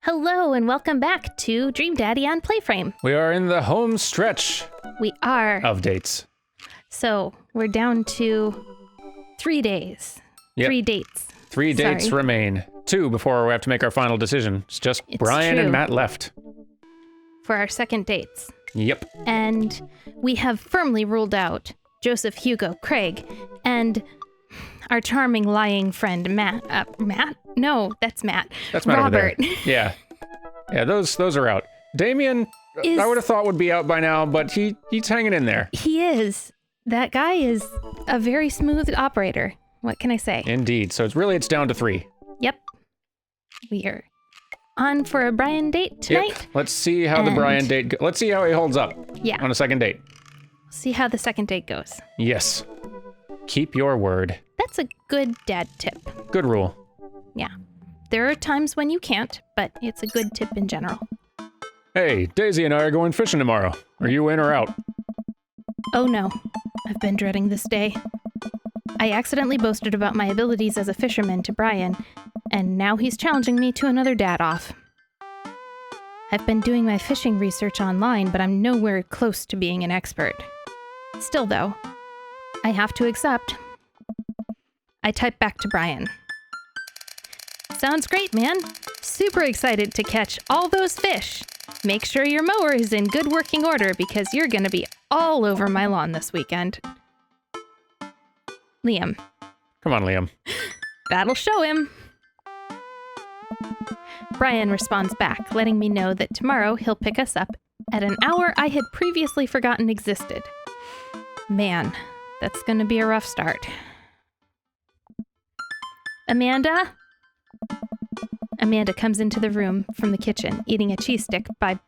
Hello and welcome back to Dream Daddy on PlayFrame. We are in the home stretch We are. of dates. So we're down to 3 days. Yep. 3 dates. 3 dates Sorry. remain. 2 before we have to make our final decision. It's just It's Brian true. and Matt left. For our second dates. Yep. And we have firmly ruled out Joseph, Hugo, Craig, and our charming lying friend Matt. Matt? No, that's Matt. That's Matt Robert. over there. Yeah. Yeah, those are out. Damien, I would have thought would be out by now, but he's hanging in there. He is. That guy is a very smooth operator. What can I say? Indeed. So it's down to 3. Yep. We are on for a Brian date tonight. Yep. Let's see how the Brian date let's see how he holds up Yeah. on a second date. See how the second date goes. Yes. Keep your word. That's a good dad tip. Good rule. Yeah. There are times when you can't, but it's a good tip in general. Hey, Daisy and I are going fishing tomorrow. Are you in or out? Oh no. I've been dreading this day. I accidentally boasted about my abilities as a fisherman to Brian, and now he's challenging me to another dad-off. I've been doing my fishing research online, but I'm nowhere close to being an expert. Still though, I have to accept. I type back to Brian. Sounds great, man. Super excited to catch all those fish. Make sure your mower is in good working order because you're gonna be all over my lawn this weekend. Liam. Come on, Liam. That'll show him. Brian responds back, letting me know that tomorrow he'll pick us up at an hour I had previously forgotten existed. Man, that's gonna be a rough start. Amanda? Amanda comes into the room from the kitchen, eating a cheese stick by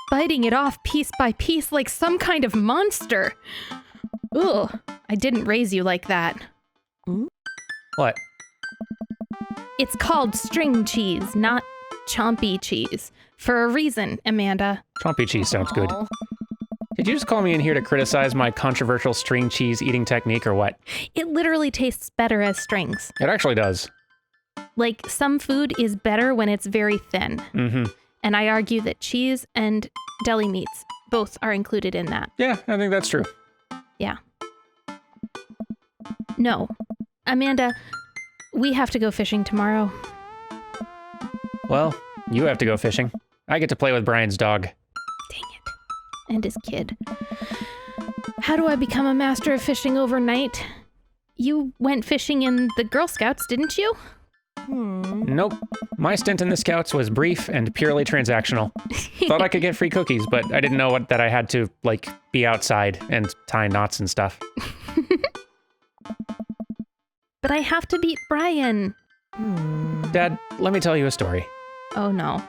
biting it off piece by piece like some kind of monster. Ugh, I didn't raise you like that. What? It's called string cheese, not chompy cheese. For a reason, Amanda. Chompy cheese sounds good. Aw. Did you just call me in here to criticize my controversial string cheese eating technique or what? It literally tastes better as strings. It actually does. Like, some food is better when it's very thin. Mm-hmm. And I argue that cheese and deli meats both are included in that. Yeah, I think that's true. Yeah. No. Amanda, we have to go fishing tomorrow. Well, you have to go fishing. I get to play with Brian's dog. Dang it. And his kid. How do I become a master of fishing overnight? You went fishing in the Girl Scouts, didn't you? Nope. My stint in the Scouts was brief and purely transactional. Thought I could get free cookies, but I didn't know that I had to, be outside and tie knots and stuff. But I have to beat Brian. Dad, let me tell you a story. Oh no.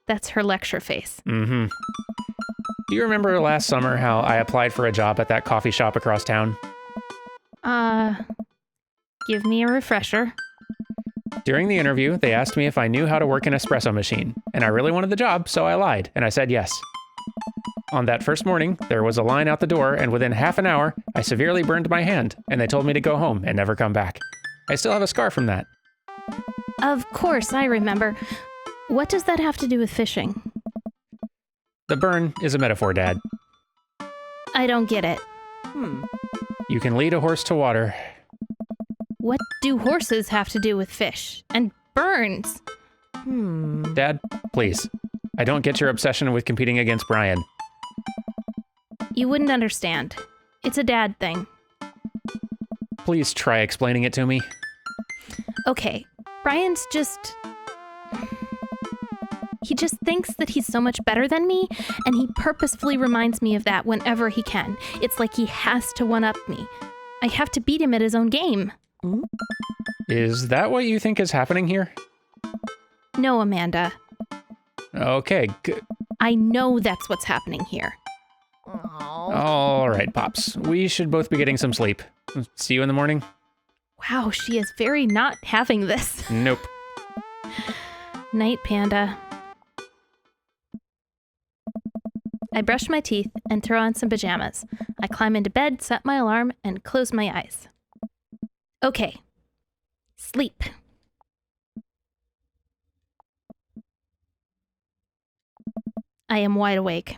That's her lecture face. Mm-hmm. Do you remember last summer how I applied for a job at that coffee shop across town? Give me a refresher. During the interview, they asked me if I knew how to work an espresso machine, and I really wanted the job, so I lied, and I said yes. On that first morning, there was a line out the door, and within half an hour, I severely burned my hand, and they told me to go home and never come back. I still have a scar from that. Of course, I remember. What does that have to do with fishing? The burn is a metaphor, Dad. I don't get it. You can lead a horse to water. What do horses have to do with fish? And burns? Dad, please. I don't get your obsession with competing against Brian. You wouldn't understand. It's a dad thing. Please try explaining it to me. Okay, Brian's He just thinks that he's so much better than me, and he purposefully reminds me of that whenever he can. It's like he has to one-up me. I have to beat him at his own game. Is that what you think is happening here? No, Amanda. Okay, I know that's what's happening here. all right, Pops. We should both be getting some sleep. See you in the morning? Wow, she is very not having this. Nope. Night, Panda. I brush my teeth and throw on some pajamas. I climb into bed, set my alarm, and close my eyes. Okay. Sleep. I am wide awake.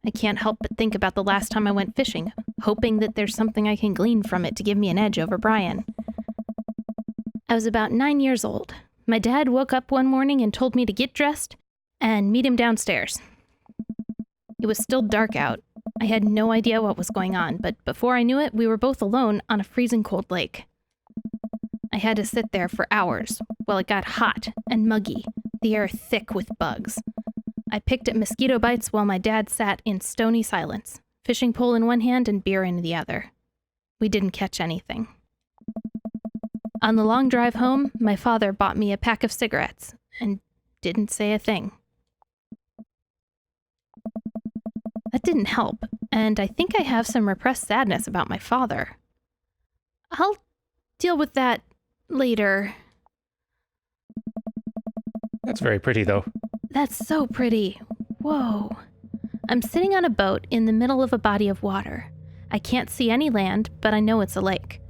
I can't help but think about the last time I went fishing, hoping that there's something I can glean from it to give me an edge over Brian. I was about 9 years old. My dad woke up one morning and told me to get dressed and meet him downstairs. It was still dark out. I had no idea what was going on, but before I knew it, we were both alone on a freezing cold lake. I had to sit there for hours while it got hot and muggy, the air thick with bugs. I picked at mosquito bites while my dad sat in stony silence, fishing pole in one hand and beer in the other. We didn't catch anything. On the long drive home, my father bought me a pack of cigarettes and didn't say a thing. That didn't help, and I think I have some repressed sadness about my father. I'll deal with that later. That's very pretty, though. That's so pretty. Whoa. I'm sitting on a boat in the middle of a body of water. I can't see any land, but I know it's a lake.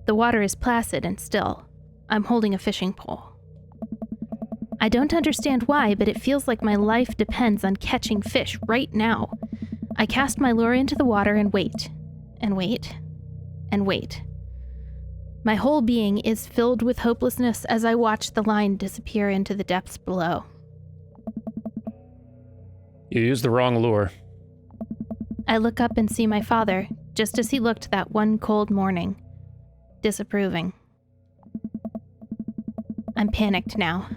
The water is placid and still. I'm holding a fishing pole. I don't understand why, but it feels like my life depends on catching fish right now. I cast my lure into the water and wait, and wait, and wait. My whole being is filled with hopelessness as I watch the line disappear into the depths below. You used the wrong lure. I look up and see my father, just as he looked that one cold morning, disapproving. I'm panicked now.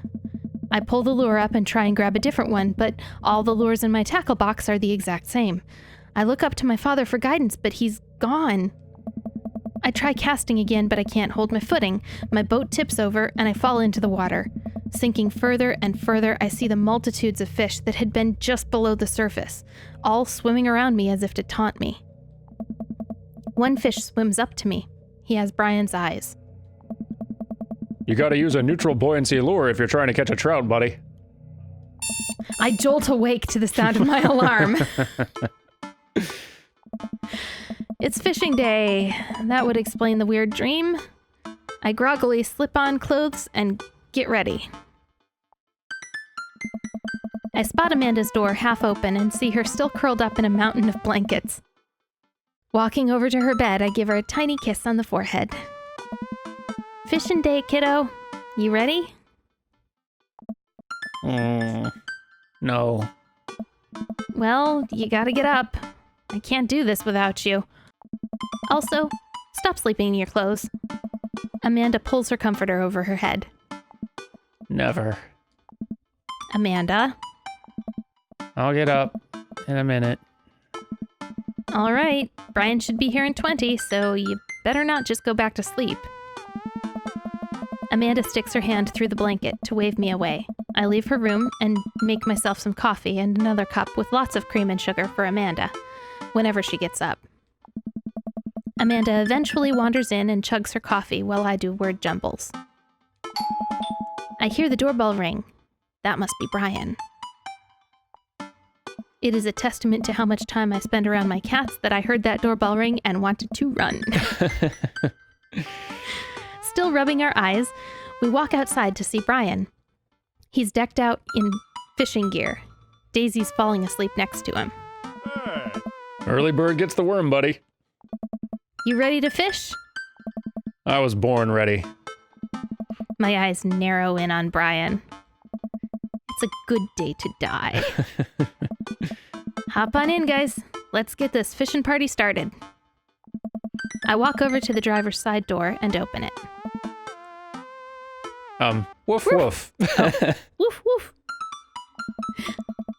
I pull the lure up and try and grab a different one, but all the lures in my tackle box are the exact same. I look up to my father for guidance, but he's gone. I try casting again, but I can't hold my footing. My boat tips over, and I fall into the water. Sinking further and further, I see the multitudes of fish that had been just below the surface, all swimming around me as if to taunt me. One fish swims up to me. He has Brian's eyes. You gotta use a neutral buoyancy lure if you're trying to catch a trout, buddy. I jolt awake to the sound of my alarm. It's fishing day. That would explain the weird dream. I groggily slip on clothes and get ready. I spot Amanda's door half open and see her still curled up in a mountain of blankets. Walking over to her bed, I give her a tiny kiss on the forehead. Fishing day, kiddo. You ready? No. Well, you gotta get up. I can't do this without you. Also, stop sleeping in your clothes. Amanda pulls her comforter over her head. Never. Amanda? I'll get up in a minute. All right, Brian should be here in 20, so you better not just go back to sleep. Amanda sticks her hand through the blanket to wave me away. I leave her room and make myself some coffee and another cup with lots of cream and sugar for Amanda, whenever she gets up. Amanda eventually wanders in and chugs her coffee while I do word jumbles. I hear the doorbell ring. That must be Brian. It is a testament to how much time I spend around my cats that I heard that doorbell ring and wanted to run. Still rubbing our eyes, we walk outside to see Brian. He's decked out in fishing gear. Daisy's falling asleep next to him. Early bird gets the worm, buddy. You ready to fish? I was born ready. My eyes narrow in on Brian. It's a good day to die. Hop on in, guys. Let's get this fishing party started. I walk over to the driver's side door and open it. Woof woof. Oh, woof woof.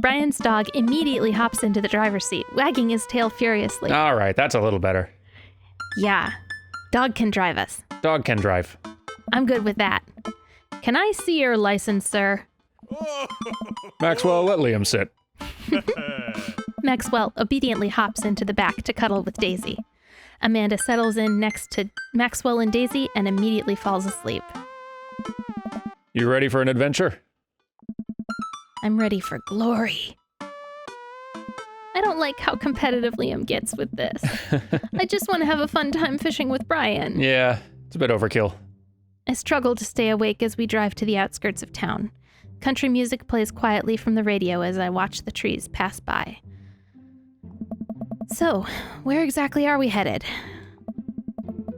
Brian's dog immediately hops into the driver's seat, wagging his tail furiously. All right, that's a little better. Yeah, dog can drive us. Dog can drive. I'm good with that. Can I see your license, sir? Maxwell, let Liam sit. Maxwell obediently hops into the back to cuddle with Daisy. Amanda settles in next to Maxwell and Daisy and immediately falls asleep. You ready for an adventure? I'm ready for glory. I don't like how competitive Liam gets with this. I just want to have a fun time fishing with Brian. Yeah, it's a bit overkill. I struggle to stay awake as we drive to the outskirts of town. Country music plays quietly from the radio as I watch the trees pass by. So, where exactly are we headed?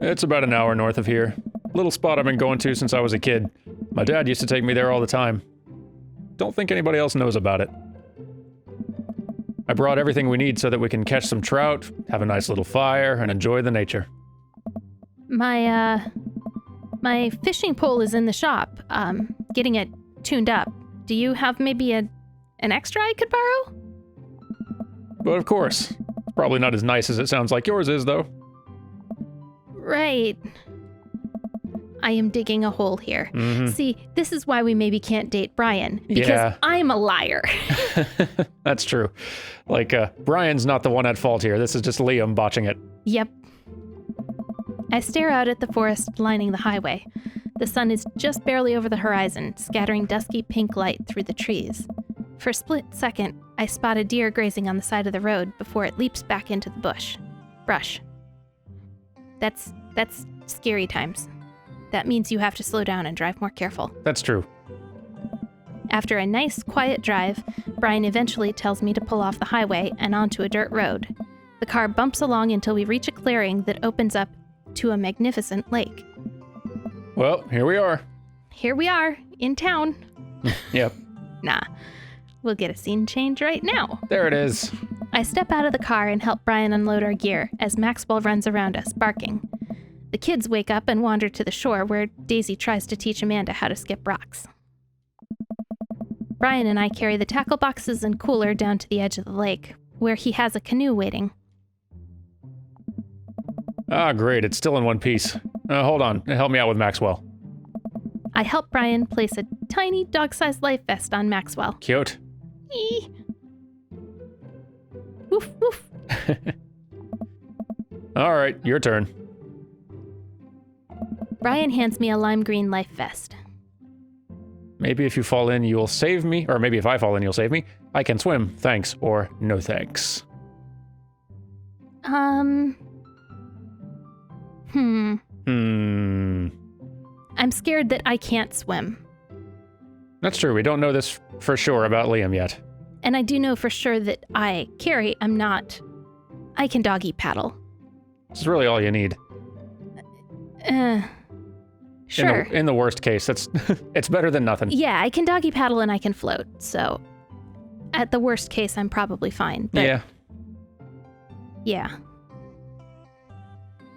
It's about an hour north of here. Little spot I've been going to since I was a kid. My dad used to take me there all the time. Don't think anybody else knows about it. I brought everything we need so that we can catch some trout, have a nice little fire, and enjoy the nature. My fishing pole is in the shop, getting it tuned up. Do you have maybe an extra I could borrow? But of course. It's probably not as nice as it sounds like yours is, though. Right. I am digging a hole here. Mm-hmm. See, this is why we maybe can't date Brian, because I'm a liar. That's true. Like, Brian's not the one at fault here. This is just Liam botching it. Yep. I stare out at the forest lining the highway. The sun is just barely over the horizon, scattering dusky pink light through the trees. For a split second, I spot a deer grazing on the side of the road before it leaps back into the brush. That's scary times. That means you have to slow down and drive more careful. That's true. After a nice, quiet drive, Brian eventually tells me to pull off the highway and onto a dirt road. The car bumps along until we reach a clearing that opens up to a magnificent lake. Well, here we are. Here we are, in town. Yep. Nah, we'll get a scene change right now. There it is. I step out of the car and help Brian unload our gear as Maxwell runs around us, barking. The kids wake up and wander to the shore where Daisy tries to teach Amanda how to skip rocks. Brian and I carry the tackle boxes and cooler down to the edge of the lake, where he has a canoe waiting. Ah, great. It's still in one piece. Hold on. Help me out with Maxwell. I help Brian place a tiny dog-sized life vest on Maxwell. Cute. Eee. Woof, woof. All right, your turn. Brian hands me a lime green life vest. Maybe if you fall in, you'll save me. Or maybe if I fall in, you'll save me. I can swim. Thanks. Or no thanks. I'm scared that I can't swim. That's true. We don't know this for sure about Liam yet. And I do know for sure that Carrie, I can doggy paddle. This is really all you need. Sure. In the worst case, it's better than nothing. Yeah, I can doggy paddle and I can float, so at the worst case, I'm probably fine. But yeah. Yeah.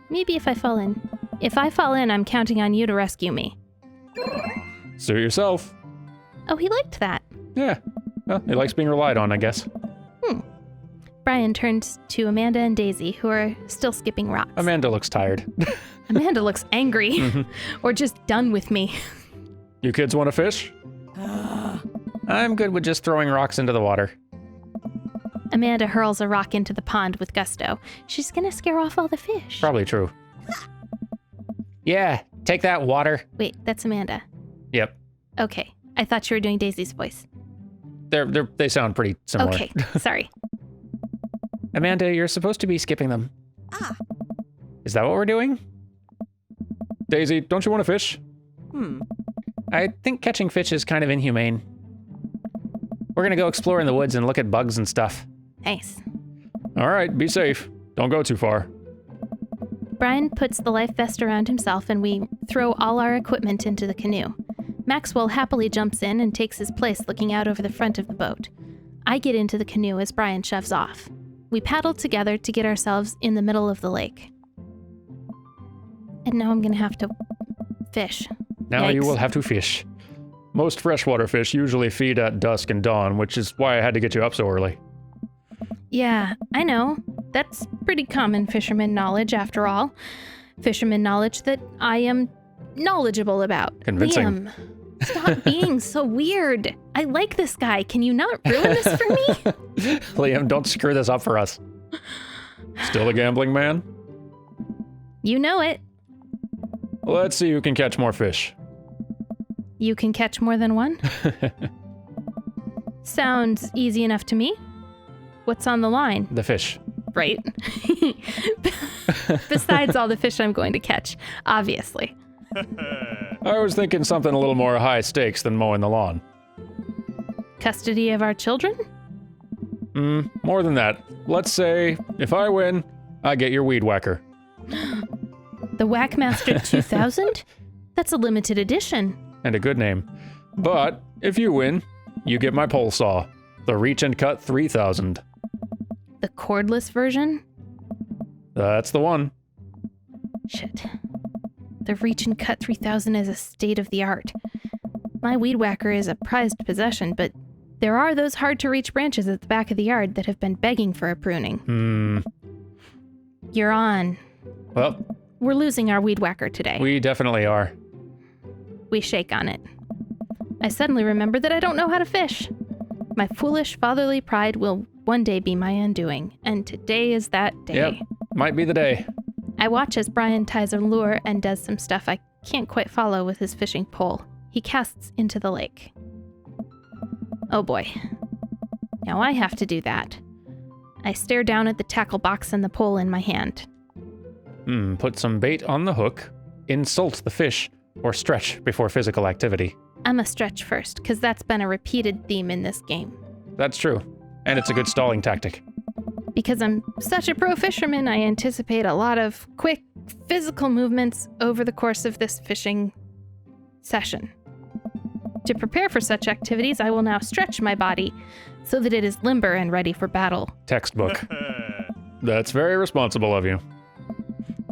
Maybe if I fall in. If I fall in, I'm counting on you to rescue me. Suit yourself. Oh, he liked that. Yeah. Well, he likes being relied on, I guess. Brian turns to Amanda and Daisy, who are still skipping rocks. Amanda looks tired. Amanda looks angry. Or just done with me. You kids want to fish? I'm good with just throwing rocks into the water. Amanda hurls a rock into the pond with gusto. She's gonna scare off all the fish. Probably true. Yeah, take that, water. Wait, that's Amanda. Yep. Okay, I thought you were doing Daisy's voice. They sound pretty similar. Okay, sorry. Amanda, you're supposed to be skipping them. Is that what we're doing? Daisy, don't you want to fish? I think catching fish is kind of inhumane. We're gonna go explore in the woods and look at bugs and stuff. Nice. All right, be safe. Don't go too far. Brian puts the life vest around himself and we throw all our equipment into the canoe. Maxwell happily jumps in and takes his place looking out over the front of the boat. I get into the canoe as Brian shoves off. We paddle together to get ourselves in the middle of the lake. And now I'm gonna have to fish. Now Yikes. you will have to fish. Most freshwater fish usually feed at dusk and dawn, which is why I had to get you up so early. Yeah, I know. That's pretty common fisherman knowledge after all. Fisherman knowledge that I am knowledgeable about. Convincing. Liam, stop being so weird. I like this guy. Can you not ruin this for me? Liam, don't screw this up for us. Still a gambling man? You know it. Let's see who can catch more fish. You can catch more than one? Sounds easy enough to me. What's on the line? The fish. Right. Besides all the fish I'm going to catch, obviously. I was thinking something a little more high stakes than mowing the lawn. Custody of our children? More than that. Let's say, if I win, I get your weed whacker. The Whackmaster 2000? That's a limited edition. And a good name. But, if you win, you get my pole saw. The Reach and Cut 3000. The cordless version? That's the one. Shit. The Reach and Cut 3000 is a state-of-the-art. My weed whacker is a prized possession, but there are those hard-to-reach branches at the back of the yard that have been begging for a pruning. You're on. Well, we're losing our weed whacker today. We definitely are. We shake on it. I suddenly remember that I don't know how to fish. My foolish fatherly pride will one day be my undoing, and today is that day. Yep, might be the day. I watch as Brian ties a lure and does some stuff I can't quite follow with his fishing pole. He casts into the lake. Oh boy. Now I have to do that. I stare down at the tackle box and the pole in my hand. Put some bait on the hook, insult the fish, or stretch before physical activity. I'm a stretch first, because that's been a repeated theme in this game. That's true. And it's a good stalling tactic. Because I'm such a pro fisherman, I anticipate a lot of quick physical movements over the course of this fishing session. To prepare for such activities, I will now stretch my body so that it is limber and ready for battle. Textbook. That's very responsible of you.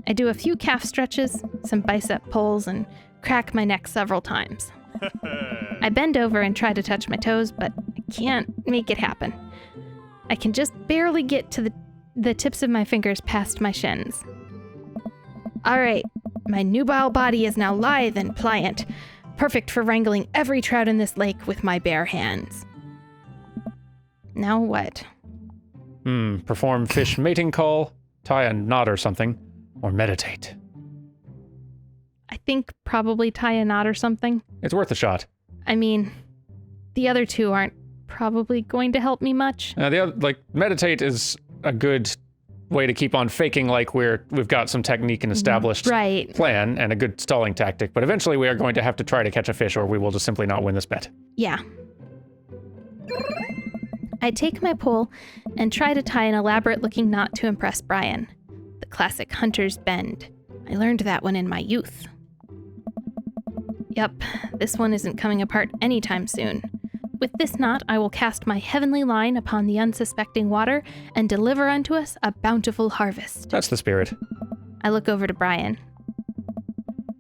I do a few calf stretches, some bicep pulls, and crack my neck several times. I bend over and try to touch my toes, but I can't make it happen. I can just barely get to the tips of my fingers past my shins. All right, my nubile body is now lithe and pliant, perfect for wrangling every trout in this lake with my bare hands. Now what? Perform fish mating call, tie a knot or something, or meditate. I think probably tie a knot or something. It's worth a shot. I mean, the other two aren't probably going to help me much. Meditate is a good way to keep on faking like we've got some technique and established plan and a good stalling tactic, but eventually we are going to have to try to catch a fish or we will just simply not win this bet. Yeah. I take my pole and try to tie an elaborate-looking knot to impress Brian. The classic hunter's bend. I learned that one in my youth. Yep, this one isn't coming apart anytime soon. With this knot, I will cast my heavenly line upon the unsuspecting water and deliver unto us a bountiful harvest. That's the spirit. I look over to Brian.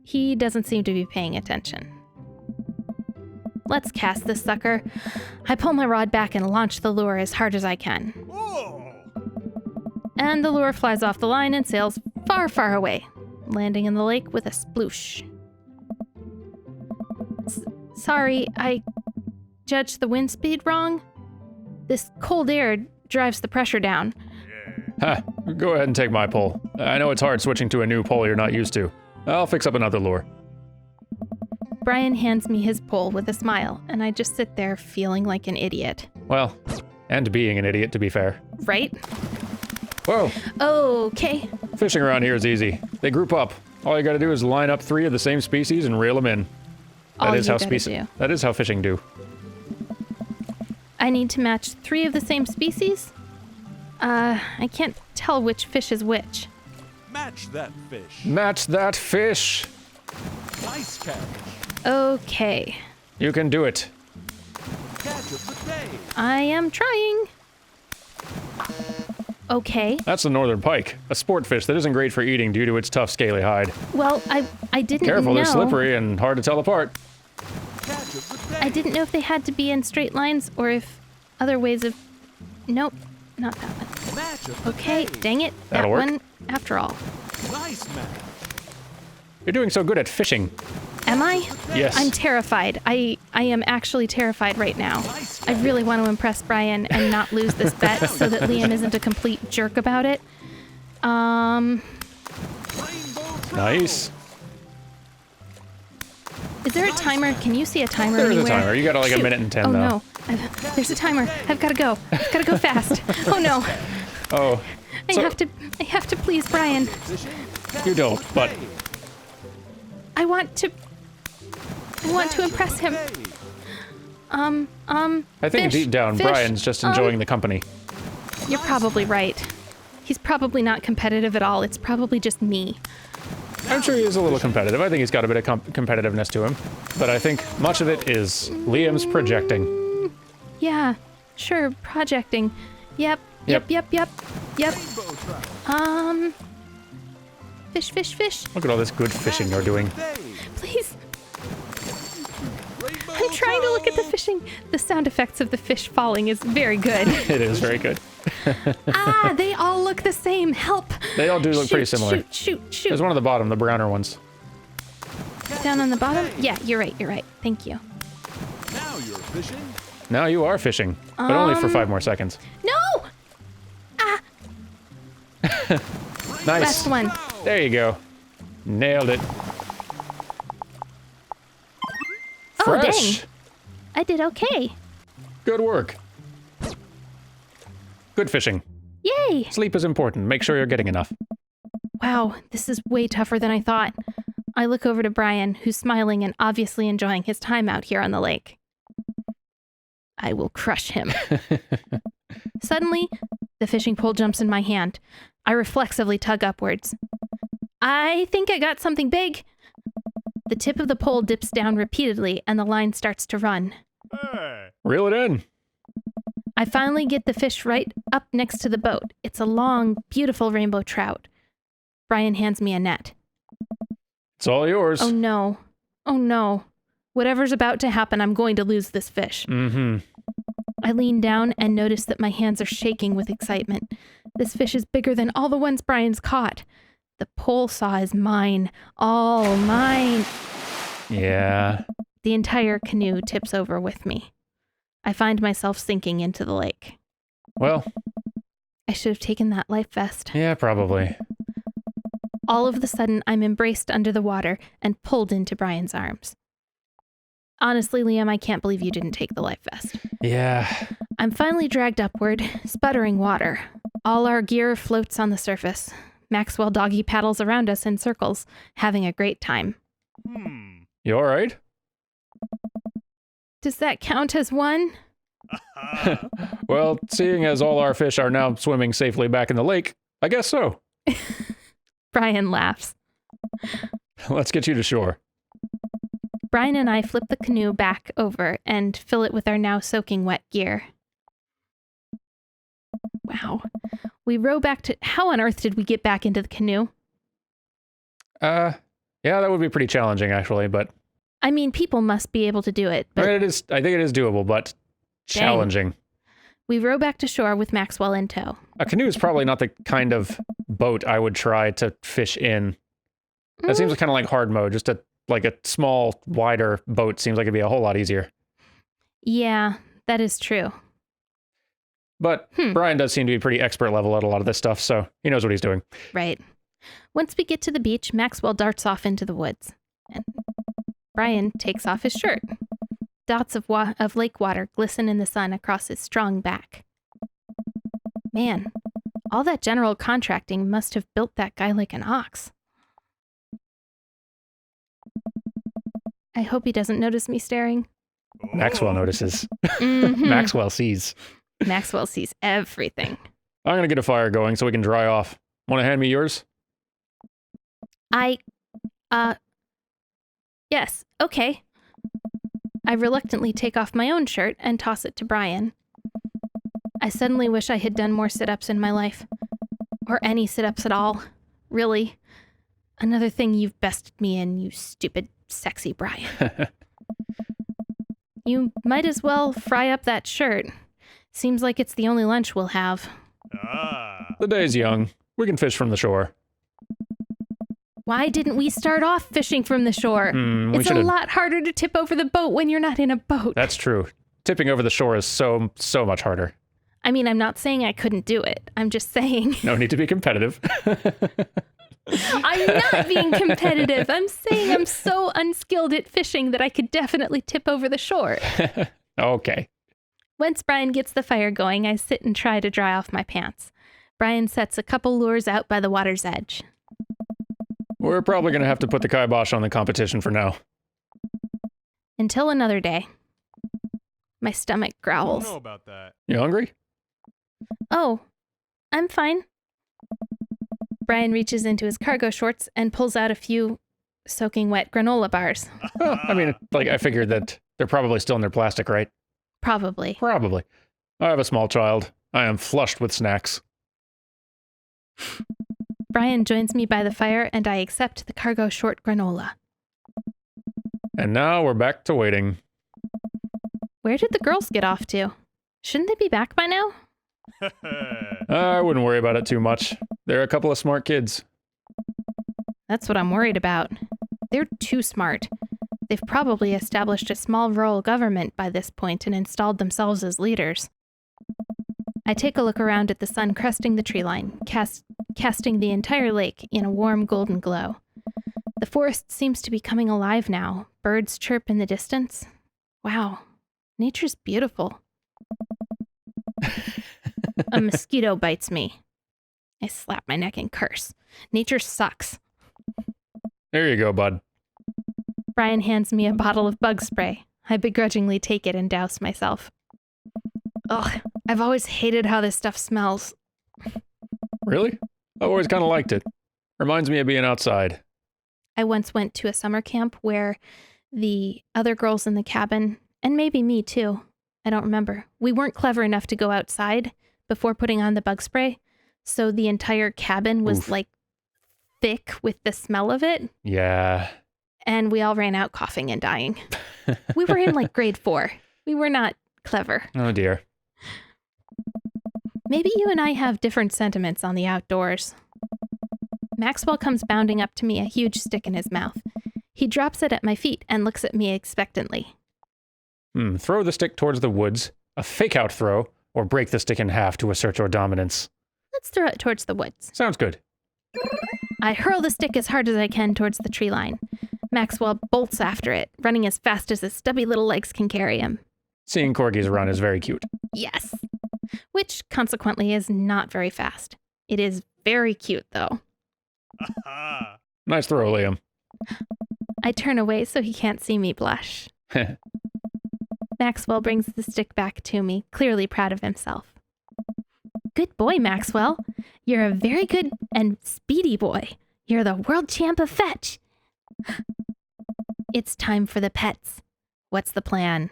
He doesn't seem to be paying attention. Let's cast this sucker. I pull my rod back and launch the lure as hard as I can. And the lure flies off the line and sails far, far away, landing in the lake with a sploosh. Sorry, I judged the wind speed wrong. This cold air drives the pressure down. Go ahead and take my pole. I know it's hard switching to a new pole you're not used to. I'll fix up another lure. Brian hands me his pole with a smile, and I just sit there feeling like an idiot. Well, and being an idiot, to be fair. Right? Whoa. Okay. Fishing around here is easy. They group up. All you gotta do is line up 3 of the same species and reel them in. That is how fishing do. I need to match 3 of the same species? I can't tell which fish is which. Match that fish. Match that fish. Nice catch. Okay. You can do it. Catch of the day. I am trying. Okay. That's the northern pike, a sport fish that isn't great for eating due to its tough, scaly hide. Well, I didn't know. Careful, they're slippery and hard to tell apart. Catch of the day. I didn't know if they had to be in straight lines or if other ways of... Nope, not that one. Match of the Okay, day. dang it. That'll that work. one, after all. Nice match. You're doing so good at fishing. Am I? Yes. I'm terrified. I am actually terrified right now. Nice I really want to impress Brian and not lose this bet so that Liam isn't a complete jerk about it. Rainbow trout. Nice. Is there a timer? Can you see a timer There's anywhere? a timer. You got like Shoot. a minute and 10 oh, though. No. There's a timer. I've got to go. I've got to go fast. Oh no. Oh. I have to please Brian. Fishing. Catch You of don't, the but- day. I want to Catch of impress the him. day. I think fish, deep down, fish, Brian's just enjoying the company. You're probably right. He's probably not competitive at all. It's probably just me. I'm sure he is a little competitive. I think he's got a bit of competitiveness to him. But I think much of it is Liam's projecting. Yeah, sure, projecting. Yep. Rainbow trout. Fish. Look at all this good fishing you're doing. Please. Rainbow I'm trying to look at the fishing. The sound effects of the fish falling is very good. It is very good. They all look the same. Help. They all do look pretty similar. Shoot. There's one at the bottom, the browner ones. Down on the bottom? Yeah, you're right. Thank you. Now you're fishing. Now you are fishing, but only for 5 more seconds. No! Nice. Last one. There you go. Nailed it. Oh, Fresh. dang. I did okay. Good work. Good fishing. Yay! Sleep is important. Make sure you're getting enough. Wow, this is way tougher than I thought. I look over to Brian, who's smiling and obviously enjoying his time out here on the lake. I will crush him. Suddenly, the fishing pole jumps in my hand. I reflexively tug upwards. I think I got something big. The tip of the pole dips down repeatedly and the line starts to run. Hey. Reel it in. I finally get the fish right up next to the boat. It's a long, beautiful rainbow trout. Brian hands me a net. It's all yours. Oh no. Whatever's about to happen, I'm going to lose this fish. Mm-hmm. I lean down and notice that my hands are shaking with excitement. This fish is bigger than all the ones Brian's caught. The pole saw is mine. All mine. Yeah. The entire canoe tips over with me. I find myself sinking into the lake. Well, I should have taken that life vest. yeah, probably. All of a sudden, I'm embraced under the water and pulled into Brian's arms. Honestly, Liam, I can't believe you didn't take the life vest. Yeah. I'm finally dragged upward, sputtering water. All our gear floats on the surface. Maxwell doggy paddles around us in circles, having a great time. You all right? Does that count as one? Well, seeing as all our fish are now swimming safely back in the lake, I guess so. Brian laughs. Let's get you to shore. Brian and I flip the canoe back over and fill it with our now soaking wet gear. Wow. We row back to... How on earth did we get back into the canoe? Yeah, that would be pretty challenging, actually, but... I mean, people must be able to do it, I but mean, I think it is doable, but challenging. we row back to shore with Maxwell in tow. A canoe is probably not the kind of boat I would try to fish in. That seems kind of like hard mode. Just a small, wider boat seems like it'd be a whole lot easier. Yeah, that is true. But Brian does seem to be pretty expert level at a lot of this stuff, so he knows what he's doing. Right. Once we get to the beach, Maxwell darts off into the woods. And Brian takes off his shirt. Dots of lake water glisten in the sun across his strong back. Man, all that general contracting must have built that guy like an ox. I hope he doesn't notice me staring. Maxwell notices. Mhm. Maxwell sees. Maxwell sees everything. I'm gonna get a fire going so we can dry off. Want to hand me yours? Yes, okay. I reluctantly take off my own shirt and toss it to Brian. I suddenly wish I had done more sit-ups in my life. Or any sit-ups at all. Really. Another thing you've bested me in, you stupid, sexy Brian. You might as well fry up that shirt. Seems like it's the only lunch we'll have. The day's young. We can fish from the shore. Why didn't we start off fishing from the shore? We It's a should've- lot harder to tip over the boat when you're not in a boat. That's true. Tipping over the shore is so much harder. I mean, I'm not saying I couldn't do it. I'm just saying No need to be competitive. I'm not being competitive. I'm saying I'm so unskilled at fishing that I could definitely tip over the shore. Okay. Once Brian gets the fire going, I sit and try to dry off my pants. Brian sets a couple lures out by the water's edge. We're probably going to have to put the kibosh on the competition for now. Until another day. My stomach I don't growls. know about that. You hungry? Oh, I'm fine. Brian reaches into his cargo shorts and pulls out a few soaking wet granola bars. Well, I mean, like, I figured that they're probably still in their plastic, right? Probably. Probably. I have a small child. I am flushed with snacks. Brian joins me by the fire and I accept the cargo short granola. And now we're back to waiting. Where did the girls get off to? Shouldn't they be back by now? I wouldn't worry about it too much. They're a couple of smart kids. That's what I'm worried about. They're too smart. They've probably established a small rural government by this point and installed themselves as leaders. I take a look around at the sun cresting the tree line, casting the entire lake in a warm golden glow. The forest seems to be coming alive now. Birds chirp in the distance. Wow, nature's beautiful. A mosquito bites me. I slap my neck and curse. Nature sucks. There you go, bud. Brian hands me a bottle of bug spray. I begrudgingly take it and douse myself. Ugh, I've always hated how this stuff smells. Really? I've always kind of liked it. Reminds me of being outside. I once went to a summer camp where the other girls in the cabin, and maybe me too, I don't remember, we weren't clever enough to go outside before putting on the bug spray, so the entire cabin was like thick with the smell of it. Yeah. And we all ran out coughing and dying. We were in like grade 4. We were not clever. Oh dear. Maybe you and I have different sentiments on the outdoors. Maxwell comes bounding up to me, a huge stick in his mouth. He drops it at my feet and looks at me expectantly. Throw the stick towards the woods, a fake-out throw, or break the stick in half to assert your dominance. Let's throw it towards the woods. Sounds good. I hurl the stick as hard as I can towards the tree line. Maxwell bolts after it, running as fast as his stubby little legs can carry him. Seeing corgis run is very cute. Yes. Which, consequently, is not very fast. It is very cute, though. Nice throw, Liam. I turn away so he can't see me blush. Maxwell brings the stick back to me, clearly proud of himself. Good boy, Maxwell. You're a very good and speedy boy. You're the world champ of fetch. It's time for the pets. What's the plan?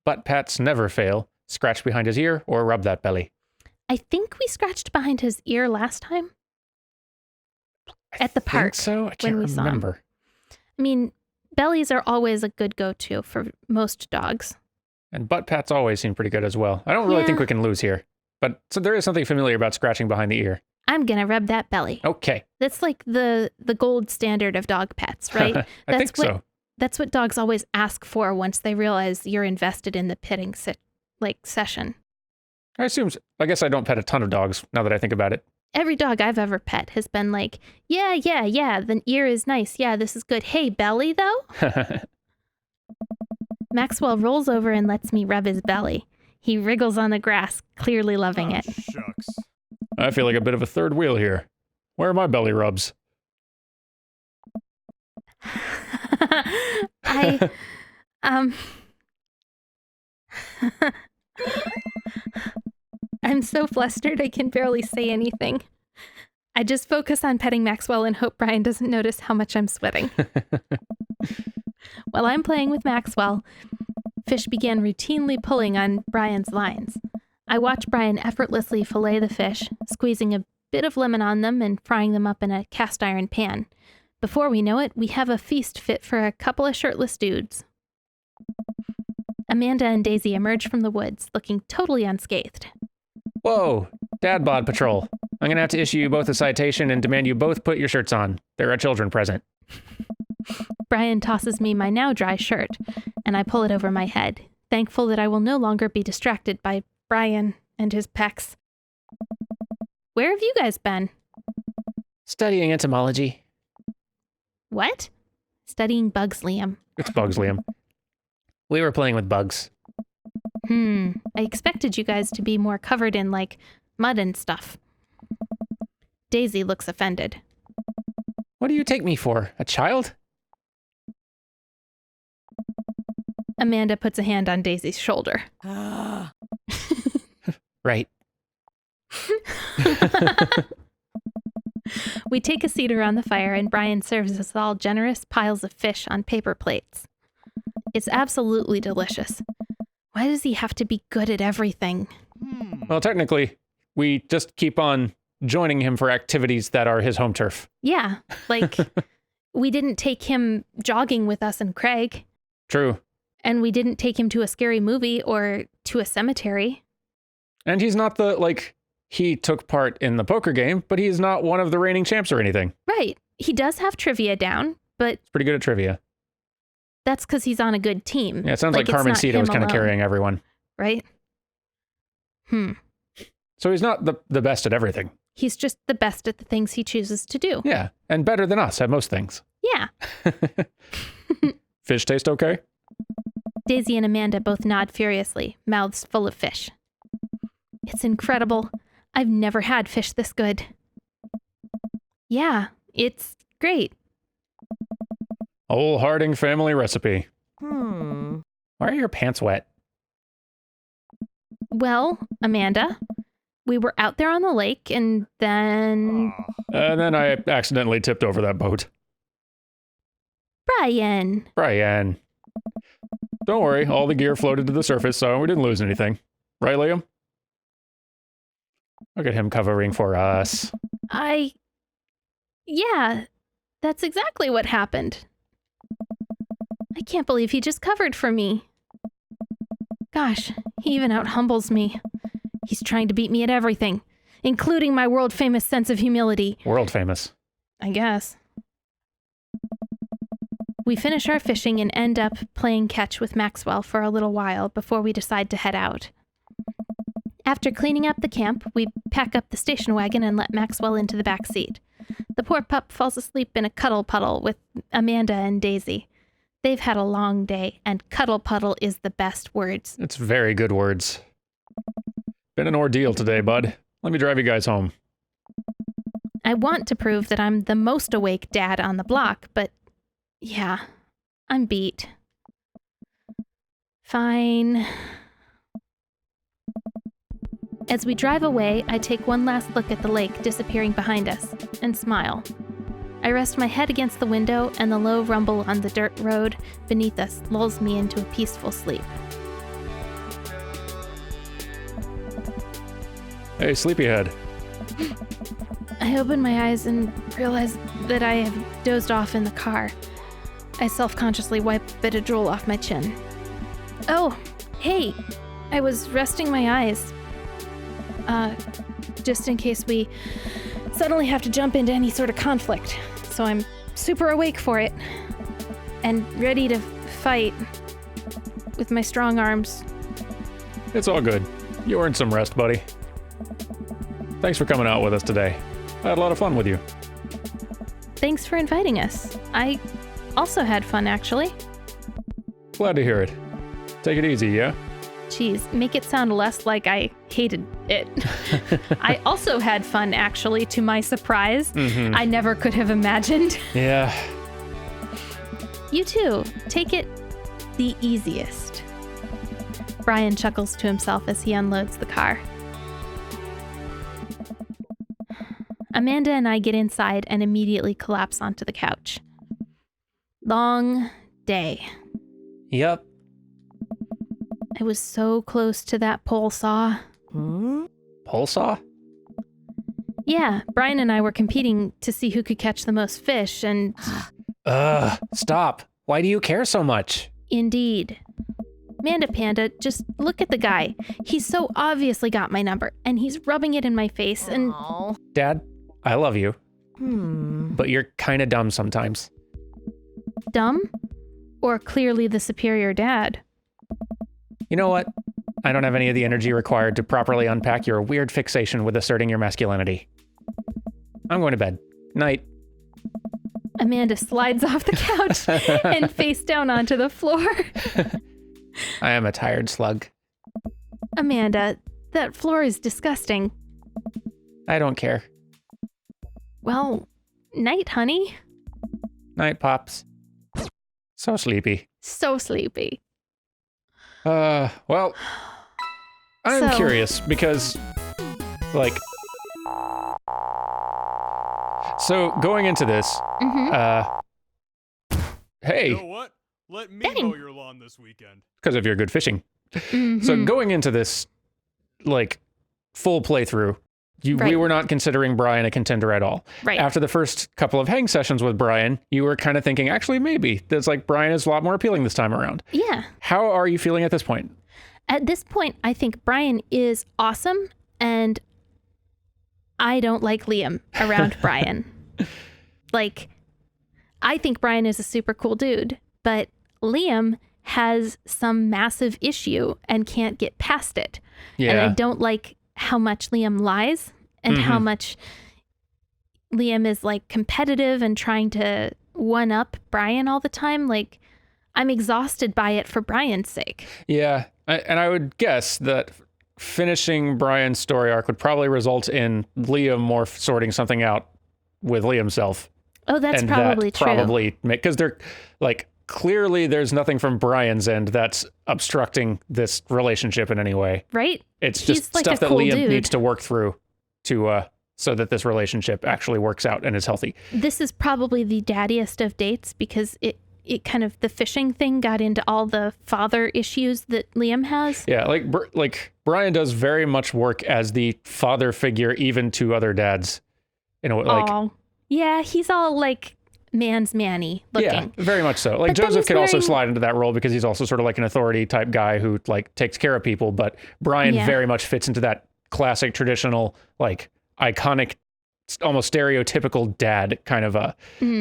Butt pats never fail. Scratch behind his ear or rub that belly. I think we scratched behind his ear last time. At the park. Think so? I can't remember. I mean, bellies are always a good go-to for most dogs. And butt pats always seem pretty good as well. I don't really think we can lose here. But so there is something familiar about scratching behind the ear. I'm gonna rub that belly. Okay. That's like the gold standard of dog pets, right? I think so. That's what dogs always ask for once they realize you're invested in the petting session. I guess I don't pet a ton of dogs now that I think about it. Every dog I've ever pet has been like, yeah, the ear is nice. Yeah, this is good. Hey, belly, though? Maxwell rolls over and lets me rub his belly. He wriggles on the grass, clearly loving it. Shucks. I feel like a bit of a third wheel here. Where are my belly rubs? I'm so flustered I can barely say anything. I just focus on petting Maxwell and hope Brian doesn't notice how much I'm sweating. While I'm playing with Maxwell, fish began routinely pulling on Brian's lines. I watch Brian effortlessly fillet the fish, squeezing a bit of lemon on them and frying them up in a cast iron pan. Before we know it, we have a feast fit for a couple of shirtless dudes. Amanda and Daisy emerge from the woods, looking totally unscathed. Whoa, Dad Bod Patrol. I'm going to have to issue you both a citation and demand you both put your shirts on. They're a children present. Brian tosses me my now dry shirt, and I pull it over my head, thankful that I will no longer be distracted by Brian and his pecs. Where have you guys been? Studying entomology. What? Studying bugs, Liam. It's bugs, Liam. We were playing with bugs. I expected you guys to be more covered in, like, mud and stuff. Daisy looks offended. What do you take me for? A child? Amanda puts a hand on Daisy's shoulder. Right. We take a seat around the fire and Brian serves us all generous piles of fish on paper plates. It's absolutely delicious. Why does he have to be good at everything? Well, technically, we just keep on joining him for activities that are his home turf. Yeah, like we didn't take him jogging with us and Craig. True. And we didn't take him to a scary movie or to a cemetery. And he's not he took part in the poker game, but he's not one of the reigning champs or anything. Right. He does have trivia down, but... He's pretty good at trivia. That's because he's on a good team. Yeah, it sounds like Carmen Cita was kind of carrying everyone. Right? So he's not the best at everything. He's just the best at the things he chooses to do. Yeah, and better than us at most things. Yeah. Fish taste okay? Daisy and Amanda both nod furiously, mouths full of fish. It's incredible. I've never had fish this good. Yeah, it's great. Old Harding family recipe. Why are your pants wet? Well, Amanda, we were out there on the lake and then... And then I accidentally tipped over that boat. Brian. Don't worry, all the gear floated to the surface, so we didn't lose anything. Right, Liam? Look at him covering for us. Yeah, that's exactly what happened. I can't believe he just covered for me. Gosh, he even out-humbles me. He's trying to beat me at everything, including my world-famous sense of humility. World famous. I guess. We finish our fishing and end up playing catch with Maxwell for a little while before we decide to head out. After cleaning up the camp, we pack up the station wagon and let Maxwell into the back seat. The poor pup falls asleep in a cuddle puddle with Amanda and Daisy. They've had a long day, and cuddle puddle is the best words. It's very good words. Been an ordeal today, bud. Let me drive you guys home. I want to prove that I'm the most awake dad on the block, but yeah, I'm beat. Fine. As we drive away, I take one last look at the lake disappearing behind us and smile. I rest my head against the window, and the low rumble on the dirt road beneath us lulls me into a peaceful sleep. Hey, sleepyhead. I open my eyes and realize that I have dozed off in the car. I self-consciously wipe a bit of drool off my chin. Oh, hey, I was resting my eyes. Just in case we suddenly have to jump into any sort of conflict. So I'm super awake for it and ready to fight with my strong arms. It's all good. You earned some rest, buddy. Thanks for coming out with us today. I had a lot of fun with you. Thanks for inviting us. I also had fun, actually. Glad to hear it. Take it easy, yeah? Geez, make it sound less like I hated it. I also had fun, actually, to my surprise. I never could have imagined. Yeah. You too. Take it the easiest. Brian chuckles to himself as he unloads the car. Amanda and I get inside and immediately collapse onto the couch. Long day. Yep. I was so close to that pole saw. Pole saw? Yeah, Brian and I were competing to see who could catch the most fish, and... Stop. Why do you care so much? Indeed. Manda Panda, just look at the guy. He's so obviously got my number, and he's rubbing it in my face, and... Dad, I love you. But you're kind of dumb sometimes. Dumb? Or clearly the superior dad? You know what? I don't have any of the energy required to properly unpack your weird fixation with asserting your masculinity. I'm going to bed. Night. Amanda slides off the couch and face down onto the floor. I am a tired slug. Amanda, that floor is disgusting. I don't care. Well, night, honey. Night, Pops. So sleepy. So sleepy. Well, I'm So- curious because, like, so going into this, hey, You know what? Let me Dang. mow your lawn this weekend. because of your good fishing. So Mhm. going into this, like, full playthrough, we Right. were not considering Brian a contender at all. Right. After the first couple of hang sessions with Brian, you were kind of thinking, actually, maybe there's like Brian is a lot more appealing this time around. Yeah. How are you feeling at this point? At this point, I think Brian is awesome, and I don't like Liam around Brian. Like, I think Brian is a super cool dude, but Liam has some massive issue and can't get past it. And I don't like how much Liam lies and how much Liam is like competitive and trying to one up Brian all the time. Like, I'm exhausted by it for Brian's sake. Yeah, and I would guess that finishing Brian's story arc would probably result in Liam more sorting something out with Liam's self. Oh, that's and probably that true. Probably because they're like clearly there's nothing from Brian's end that's obstructing this relationship in any way. Right? It's He's just like stuff a that cool Liam dude. needs to work through to so that this relationship actually works out and is healthy. This is probably the daddiest of dates because it kind of, the fishing thing got into all the father issues that Liam has. Yeah, like Brian does very much work as the father figure even to other dads. You know, like Oh, yeah, he's all like man's manny looking. yeah, very much so. Like But then Joseph he's could also wearing- slide into that role because he's also sort of like an authority type guy who like takes care of people, but Brian Yeah. very much fits into that classic traditional like iconic almost stereotypical dad kind of a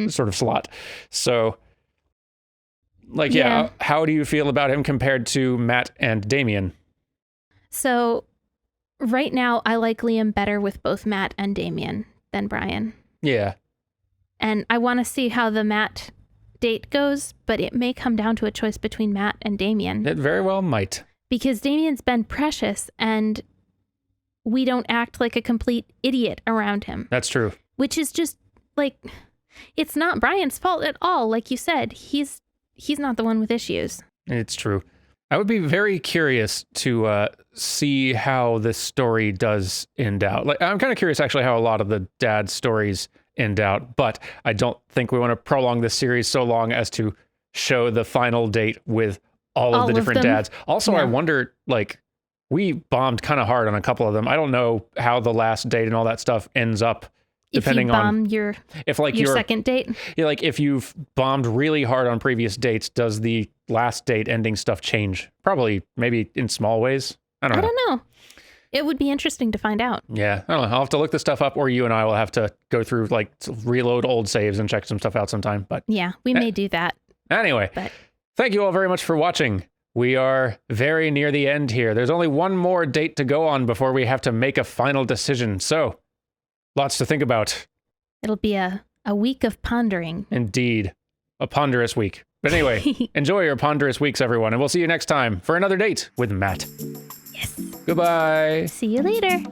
sort of slot. So like Yeah. how do you feel about him compared to Matt and Damien? So right now, I like Liam better with both Matt and Damien than Brian. Yeah. And I want to see how the Matt date goes, but it may come down to a choice between Matt and Damien It very well might. because Damien's been precious and we don't act like a complete idiot around him, That's true. which is just like, it's not Brian's fault at all. Like you said, he's not the one with issues. It's true. I would be very curious to see how this story does end out. Like, I'm kind of curious actually how a lot of the dad stories end out, but I don't think we want to prolong this series so long as to show the final date with all of All the of different them? dads. Also, I Yeah. wonder, like, we bombed kind of hard on a couple of them. I don't know how the last date and all that stuff ends up, depending if you on bomb your if like your you're second date. yeah, like if you've bombed really hard on previous dates, does the last date ending stuff change? Probably, maybe in small ways. I don't I know. don't know. It would be interesting to find out. Yeah, I don't know. I'll have to look this stuff up, or you and I will have to go through like reload old saves and check some stuff out sometime. But Yeah, we may do that. anyway, But thank you all very much for watching. We are very near the end here. There's only one more date to go on before we have to make a final decision. So, lots to think about. it'll be a week of pondering. Indeed, a ponderous week. But anyway, enjoy your ponderous weeks, everyone, and we'll see you next time for another date with Matt. Yes. Goodbye. See you later.